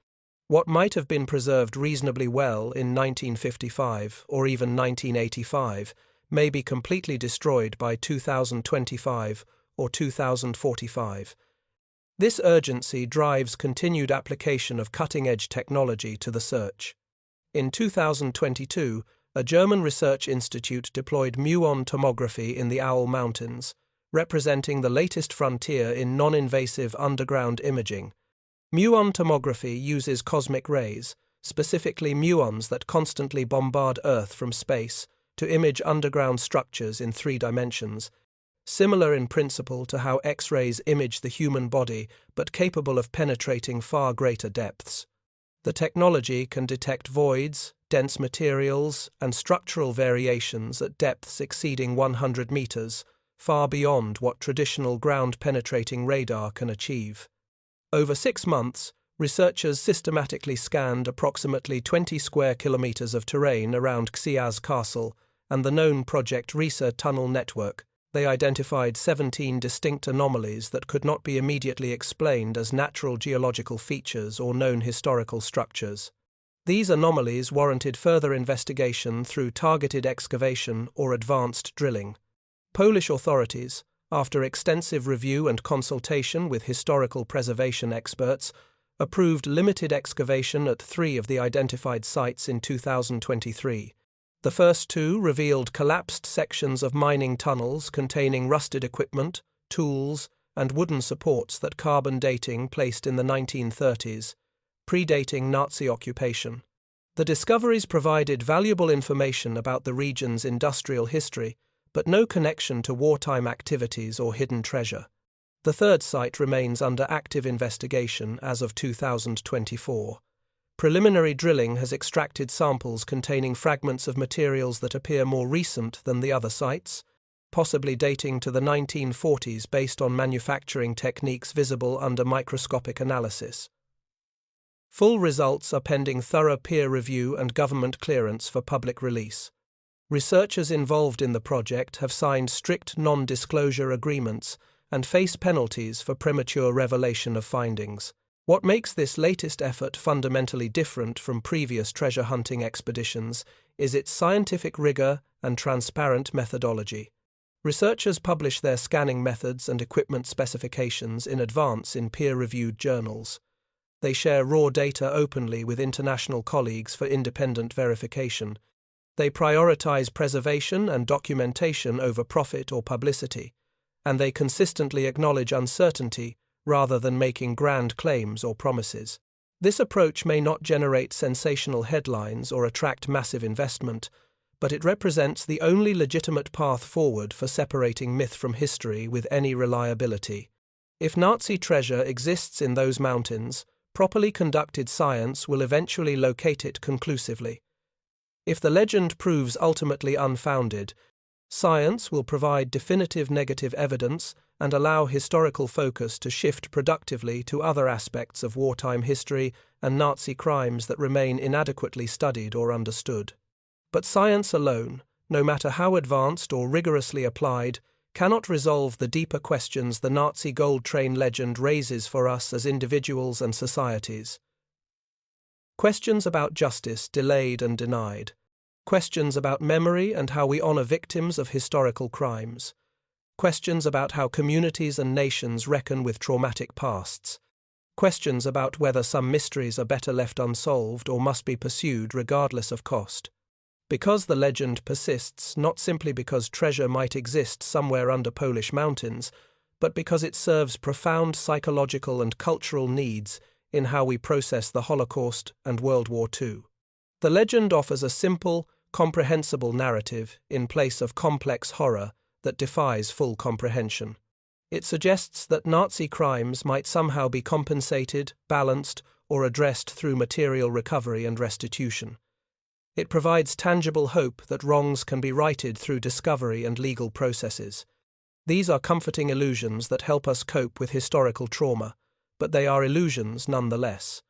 What might have been preserved reasonably well in 1955 or even 1985 may be completely destroyed by 2025 or 2045. This urgency drives continued application of cutting-edge technology to the search. In 2022, a German research institute deployed muon tomography in the Owl Mountains, representing the latest frontier in non-invasive underground imaging. Muon tomography uses cosmic rays, specifically muons that constantly bombard Earth from space, to image underground structures in 3 dimensions, similar in principle to how X-rays image the human body, but capable of penetrating far greater depths. The technology can detect voids, dense materials, and structural variations at depths exceeding 100 meters, far beyond what traditional ground-penetrating radar can achieve. Over 6 months, researchers systematically scanned approximately 20 square kilometers of terrain around Xiaz Castle and the known Project Riese tunnel network. They identified 17 distinct anomalies that could not be immediately explained as natural geological features or known historical structures. These anomalies warranted further investigation through targeted excavation or advanced drilling. Polish authorities, after extensive review and consultation with historical preservation experts, approved limited excavation at 3 of the identified sites in 2023. The first 2 revealed collapsed sections of mining tunnels containing rusted equipment, tools, and wooden supports that carbon dating placed in the 1930s, predating Nazi occupation. The discoveries provided valuable information about the region's industrial history, but no connection to wartime activities or hidden treasure. The third site remains under active investigation as of 2024. Preliminary drilling has extracted samples containing fragments of materials that appear more recent than the other sites, possibly dating to the 1940s based on manufacturing techniques visible under microscopic analysis. Full results are pending thorough peer review and government clearance for public release. Researchers involved in the project have signed strict non-disclosure agreements and face penalties for premature revelation of findings. What makes this latest effort fundamentally different from previous treasure hunting expeditions is its scientific rigor and transparent methodology. Researchers publish their scanning methods and equipment specifications in advance in peer-reviewed journals. They share raw data openly with international colleagues for independent verification. They prioritize preservation and documentation over profit or publicity, and they consistently acknowledge uncertainty rather than making grand claims or promises. This approach may not generate sensational headlines or attract massive investment, but it represents the only legitimate path forward for separating myth from history with any reliability. If Nazi treasure exists in those mountains, properly conducted science will eventually locate it conclusively. If the legend proves ultimately unfounded, science will provide definitive negative evidence and allow historical focus to shift productively to other aspects of wartime history and Nazi crimes that remain inadequately studied or understood. But science alone, no matter how advanced or rigorously applied, cannot resolve the deeper questions the Nazi gold train legend raises for us as individuals and societies. Questions about justice delayed and denied. Questions about memory and how we honor victims of historical crimes. Questions about how communities and nations reckon with traumatic pasts. Questions about whether some mysteries are better left unsolved or must be pursued regardless of cost. Because the legend persists, not simply because treasure might exist somewhere under Polish mountains, but because it serves profound psychological and cultural needs in how we process the Holocaust and World War II. The legend offers a simple, comprehensible narrative in place of complex horror that defies full comprehension. It suggests that Nazi crimes might somehow be compensated, balanced, or addressed through material recovery and restitution. It provides tangible hope that wrongs can be righted through discovery and legal processes. These are comforting illusions that help us cope with historical trauma, but they are illusions nonetheless.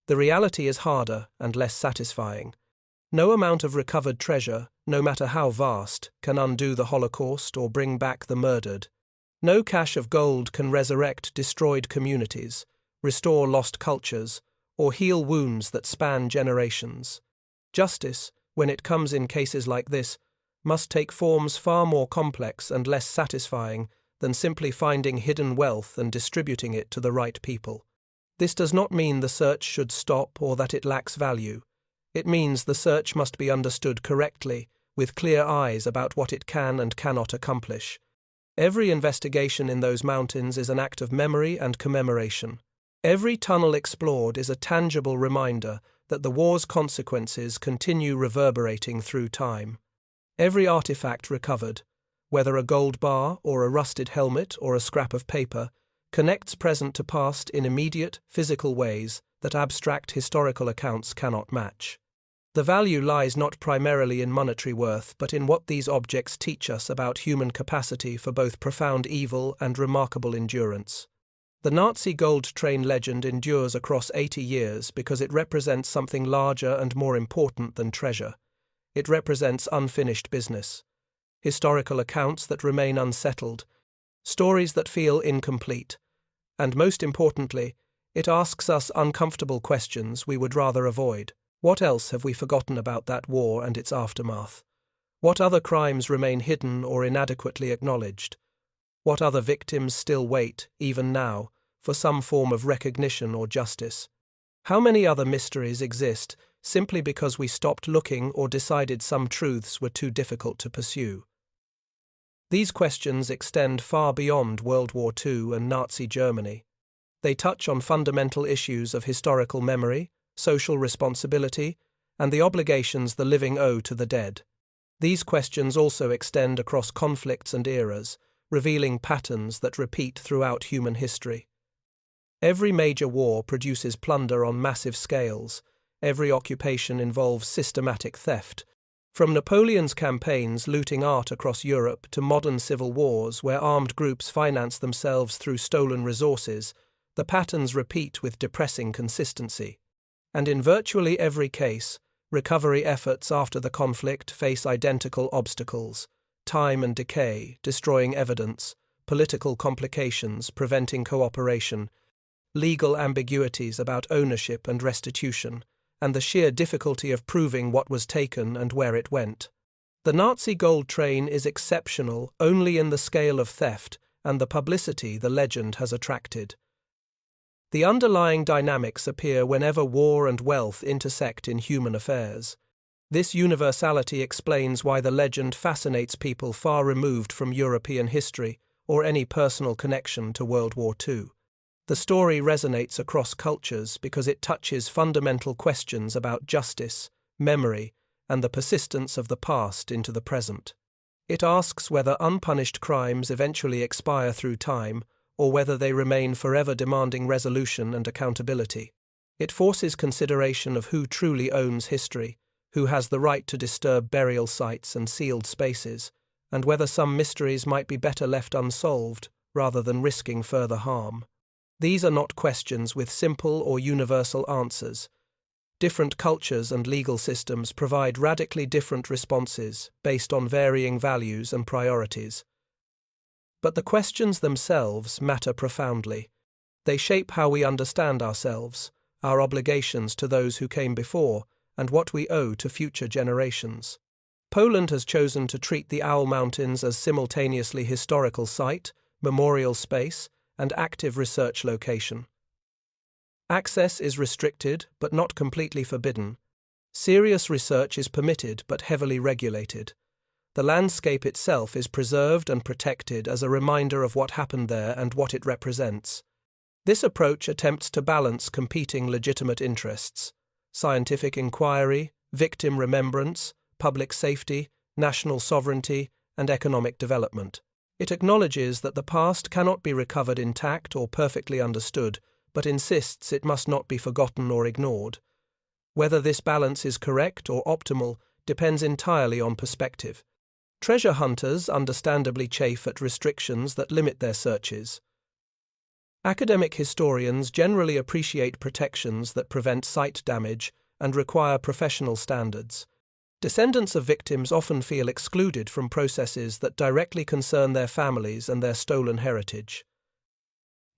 The reality is harder and less satisfying. No amount of recovered treasure, no matter how vast, can undo the Holocaust or bring back the murdered. No cache of gold can resurrect destroyed communities, restore lost cultures, or heal wounds that span generations. Justice, when it comes in cases like this, must take forms far more complex and less satisfying than simply finding hidden wealth and distributing it to the right people. This does not mean the search should stop or that it lacks value. It means the search must be understood correctly, with clear eyes about what it can and cannot accomplish. Every investigation in those mountains is an act of memory and commemoration. Every tunnel explored is a tangible reminder that the war's consequences continue reverberating through time. Every artifact recovered, whether a gold bar or a rusted helmet or a scrap of paper, connects present to past in immediate, physical ways that abstract historical accounts cannot match. The value lies not primarily in monetary worth, but in what these objects teach us about human capacity for both profound evil and remarkable endurance. The Nazi gold train legend endures across 80 years because it represents something larger and more important than treasure. It represents unfinished business, historical accounts that remain unsettled, stories that feel incomplete, and most importantly, it asks us uncomfortable questions we would rather avoid. What else have we forgotten about that war and its aftermath? What other crimes remain hidden or inadequately acknowledged? What other victims still wait, even now, for some form of recognition or justice? How many other mysteries exist simply because we stopped looking or decided some truths were too difficult to pursue? These questions extend far beyond World War II and Nazi Germany. They touch on fundamental issues of historical memory, social responsibility, and the obligations the living owe to the dead. These questions also extend across conflicts and eras, revealing patterns that repeat throughout human history. Every major war produces plunder on massive scales. Every occupation involves systematic theft. From Napoleon's campaigns looting art across Europe to modern civil wars where armed groups finance themselves through stolen resources, the patterns repeat with depressing consistency. And in virtually every case, recovery efforts after the conflict face identical obstacles: time and decay, destroying evidence, political complications, preventing cooperation, legal ambiguities about ownership and restitution, and the sheer difficulty of proving what was taken and where it went. The Nazi gold train is exceptional only in the scale of theft and the publicity the legend has attracted. The underlying dynamics appear whenever war and wealth intersect in human affairs. This universality explains why the legend fascinates people far removed from European history or any personal connection to World War II. The story resonates across cultures because it touches fundamental questions about justice, memory, and the persistence of the past into the present. It asks whether unpunished crimes eventually expire through time or whether they remain forever demanding resolution and accountability. It forces consideration of who truly owns history, who has the right to disturb burial sites and sealed spaces, and whether some mysteries might be better left unsolved rather than risking further harm. These are not questions with simple or universal answers. Different cultures and legal systems provide radically different responses based on varying values and priorities. But the questions themselves matter profoundly. They shape how we understand ourselves, our obligations to those who came before, and what we owe to future generations. Poland has chosen to treat the Owl Mountains as simultaneously historical site, memorial space, and active research location. Access is restricted, but not completely forbidden. Serious research is permitted, but heavily regulated. The landscape itself is preserved and protected as a reminder of what happened there and what it represents. This approach attempts to balance competing legitimate interests: scientific inquiry, victim remembrance, public safety, national sovereignty, and economic development. It acknowledges that the past cannot be recovered intact or perfectly understood, but insists it must not be forgotten or ignored. Whether this balance is correct or optimal depends entirely on perspective. Treasure hunters understandably chafe at restrictions that limit their searches. Academic historians generally appreciate protections that prevent site damage and require professional standards. Descendants of victims often feel excluded from processes that directly concern their families and their stolen heritage.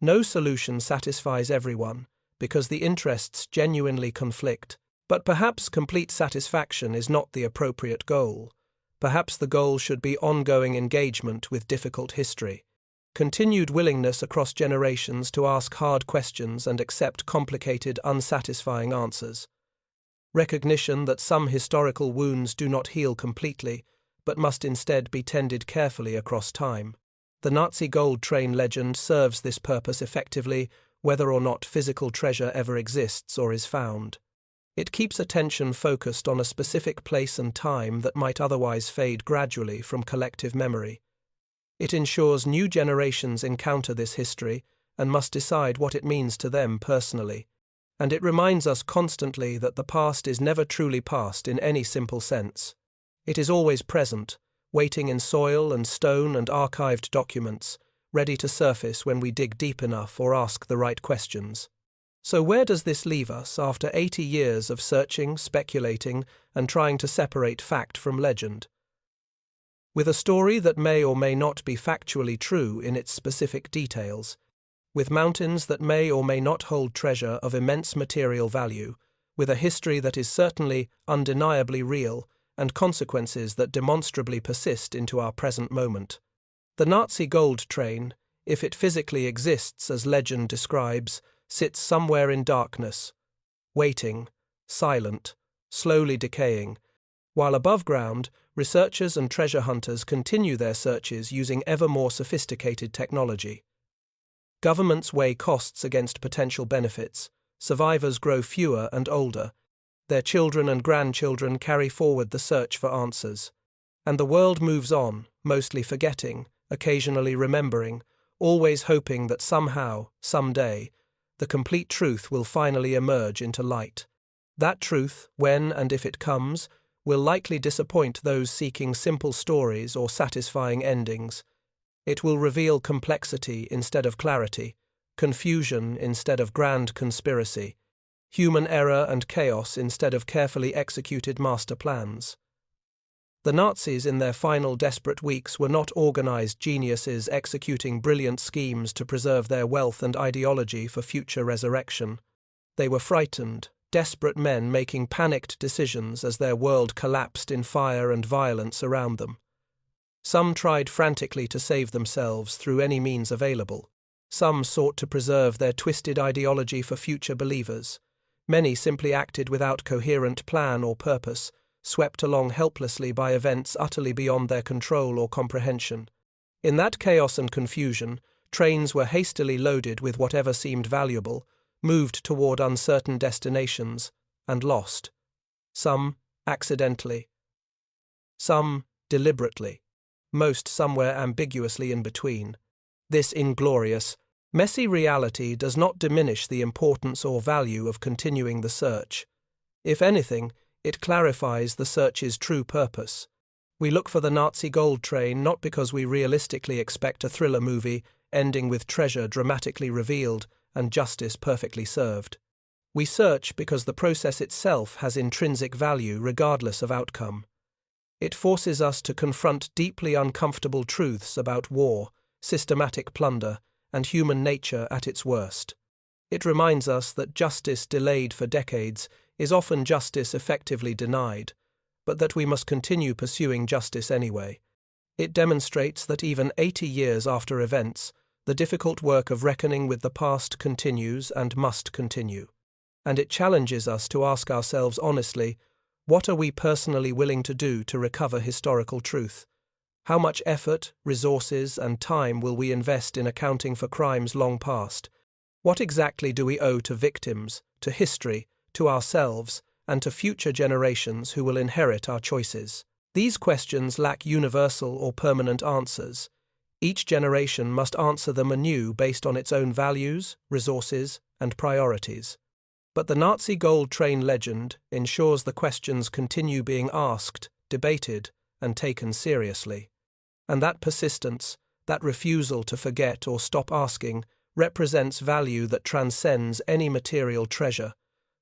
No solution satisfies everyone, because the interests genuinely conflict, but perhaps complete satisfaction is not the appropriate goal. Perhaps the goal should be ongoing engagement with difficult history, continued willingness across generations to ask hard questions and accept complicated, unsatisfying answers. Recognition that some historical wounds do not heal completely, but must instead be tended carefully across time. The Nazi gold train legend serves this purpose effectively, whether or not physical treasure ever exists or is found. It keeps attention focused on a specific place and time that might otherwise fade gradually from collective memory. It ensures new generations encounter this history and must decide what it means to them personally. And it reminds us constantly that the past is never truly past in any simple sense. It is always present, waiting in soil and stone and archived documents, ready to surface when we dig deep enough or ask the right questions. So where does this leave us after 80 years of searching, speculating, and trying to separate fact from legend? With a story that may or may not be factually true in its specific details, with mountains that may or may not hold treasure of immense material value, with a history that is certainly undeniably real, and consequences that demonstrably persist into our present moment. The Nazi gold train, if it physically exists as legend describes, sits somewhere in darkness, waiting, silent, slowly decaying, while above ground, researchers and treasure hunters continue their searches using ever more sophisticated technology. Governments weigh costs against potential benefits, survivors grow fewer and older, their children and grandchildren carry forward the search for answers. And the world moves on, mostly forgetting, occasionally remembering, always hoping that somehow, someday, the complete truth will finally emerge into light. That truth, when and if it comes, will likely disappoint those seeking simple stories or satisfying endings. It will reveal complexity instead of clarity, confusion instead of grand conspiracy, human error and chaos instead of carefully executed master plans. The Nazis in their final desperate weeks were not organized geniuses executing brilliant schemes to preserve their wealth and ideology for future resurrection. They were frightened, desperate men making panicked decisions as their world collapsed in fire and violence around them. Some tried frantically to save themselves through any means available. Some sought to preserve their twisted ideology for future believers. Many simply acted without coherent plan or purpose, swept along helplessly by events utterly beyond their control or comprehension. In that chaos and confusion, trains were hastily loaded with whatever seemed valuable, moved toward uncertain destinations, and lost. Some accidentally. Some deliberately. Most somewhere ambiguously in between. This inglorious, messy reality does not diminish the importance or value of continuing the search. If anything, it clarifies the search's true purpose. We look for the Nazi gold train not because we realistically expect a thriller movie ending with treasure dramatically revealed and justice perfectly served. We search because the process itself has intrinsic value regardless of outcome. It forces us to confront deeply uncomfortable truths about war, systematic plunder, and human nature at its worst. It reminds us that justice delayed for decades is often justice effectively denied, but that we must continue pursuing justice anyway. It demonstrates that even 80 years after events, the difficult work of reckoning with the past continues and must continue. And it challenges us to ask ourselves honestly, what are we personally willing to do to recover historical truth? How much effort, resources, and time will we invest in accounting for crimes long past? What exactly do we owe to victims, to history, to ourselves, and to future generations who will inherit our choices? These questions lack universal or permanent answers. Each generation must answer them anew based on its own values, resources, and priorities. But the Nazi gold train legend ensures the questions continue being asked, debated, and taken seriously. And that persistence, that refusal to forget or stop asking, represents value that transcends any material treasure.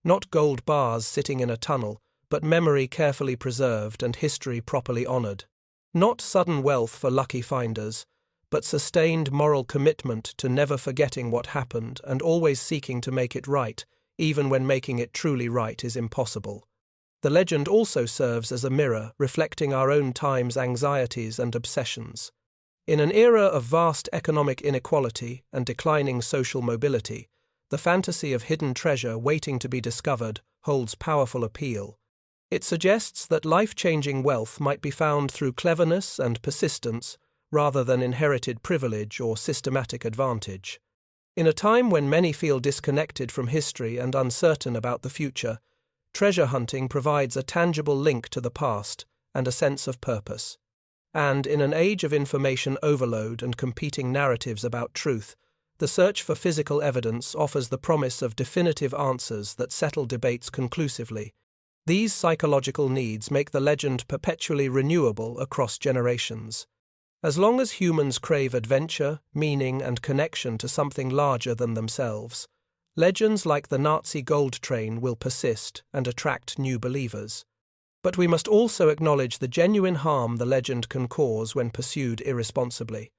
Not gold bars sitting in a tunnel, but memory carefully preserved and history properly honored. Not sudden wealth for lucky finders, but sustained moral commitment to never forgetting what happened and always seeking to make it right, even when making it truly right is impossible. The legend also serves as a mirror reflecting our own time's anxieties and obsessions. In an era of vast economic inequality and declining social mobility, the fantasy of hidden treasure waiting to be discovered holds powerful appeal. It suggests that life-changing wealth might be found through cleverness and persistence rather than inherited privilege or systematic advantage. In a time when many feel disconnected from history and uncertain about the future, treasure hunting provides a tangible link to the past and a sense of purpose. And in an age of information overload and competing narratives about truth, the search for physical evidence offers the promise of definitive answers that settle debates conclusively. These psychological needs make the legend perpetually renewable across generations. As long as humans crave adventure, meaning, and connection to something larger than themselves, legends like the Nazi gold train will persist and attract new believers. But we must also acknowledge the genuine harm the legend can cause when pursued irresponsibly.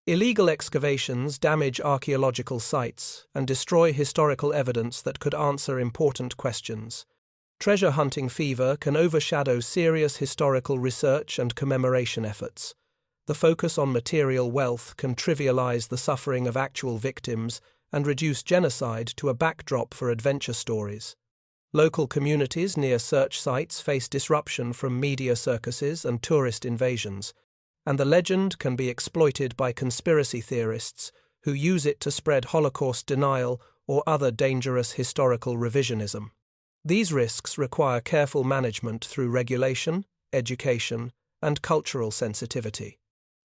Illegal excavations damage archaeological sites and destroy historical evidence that could answer important questions. Treasure hunting fever can overshadow serious historical research and commemoration efforts. The focus on material wealth can trivialize the suffering of actual victims and reduce genocide to a backdrop for adventure stories. Local communities near search sites face disruption from media circuses and tourist invasions, and the legend can be exploited by conspiracy theorists who use it to spread Holocaust denial or other dangerous historical revisionism. These risks require careful management through regulation, education, and cultural sensitivity.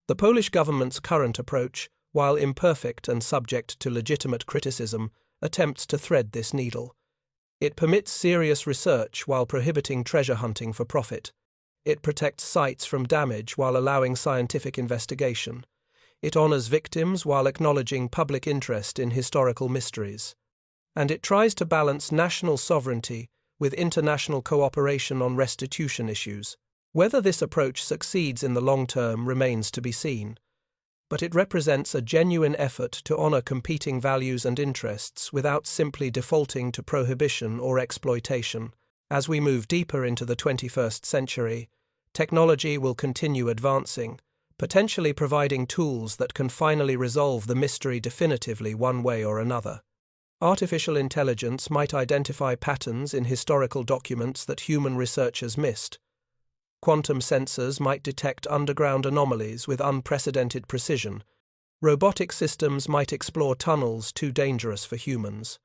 The Polish government's current approach, while imperfect and subject to legitimate criticism, attempts to thread this needle. It permits serious research while prohibiting treasure hunting for profit. It protects sites from damage while allowing scientific investigation. It honors victims while acknowledging public interest in historical mysteries. And it tries to balance national sovereignty with international cooperation on restitution issues. Whether this approach succeeds in the long term remains to be seen, but it represents a genuine effort to honor competing values and interests without simply defaulting to prohibition or exploitation. As we move deeper into the 21st century, technology will continue advancing, potentially providing tools that can finally resolve the mystery definitively one way or another. Artificial intelligence might identify patterns in historical documents that human researchers missed. Quantum sensors might detect underground anomalies with unprecedented precision. Robotic systems might explore tunnels too dangerous for humans.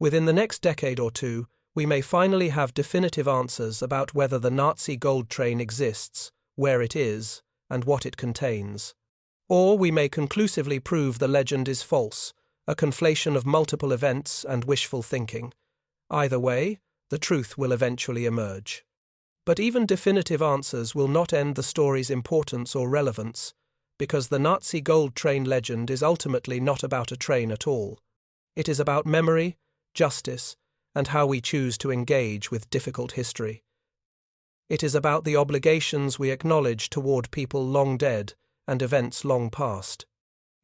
Within the next decade or two, we may finally have definitive answers about whether the Nazi gold train exists, where it is, and what it contains. Or we may conclusively prove the legend is false, a conflation of multiple events and wishful thinking. Either way, the truth will eventually emerge. But even definitive answers will not end the story's importance or relevance, because the Nazi gold train legend is ultimately not about a train at all. It is about memory, justice, and how we choose to engage with difficult history. It is about the obligations we acknowledge toward people long dead and events long past.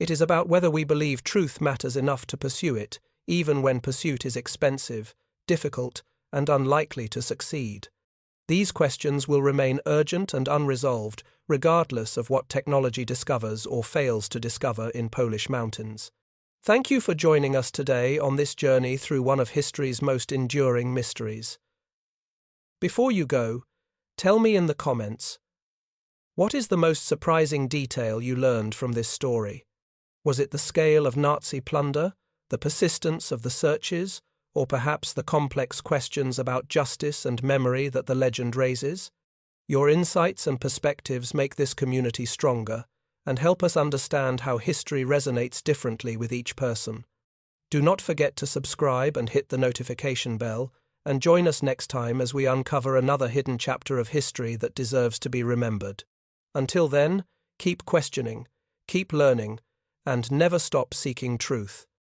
It is about whether we believe truth matters enough to pursue it, even when pursuit is expensive, difficult, and unlikely to succeed. These questions will remain urgent and unresolved, regardless of what technology discovers or fails to discover in Polish mountains. Thank you for joining us today on this journey through one of history's most enduring mysteries. Before you go, tell me in the comments, what is the most surprising detail you learned from this story? Was it the scale of Nazi plunder, the persistence of the searches, or perhaps the complex questions about justice and memory that the legend raises? Your insights and perspectives make this community stronger and help us understand how history resonates differently with each person. Do not forget to subscribe and hit the notification bell, and join us next time as we uncover another hidden chapter of history that deserves to be remembered. Until then, keep questioning, keep learning, and never stop seeking truth.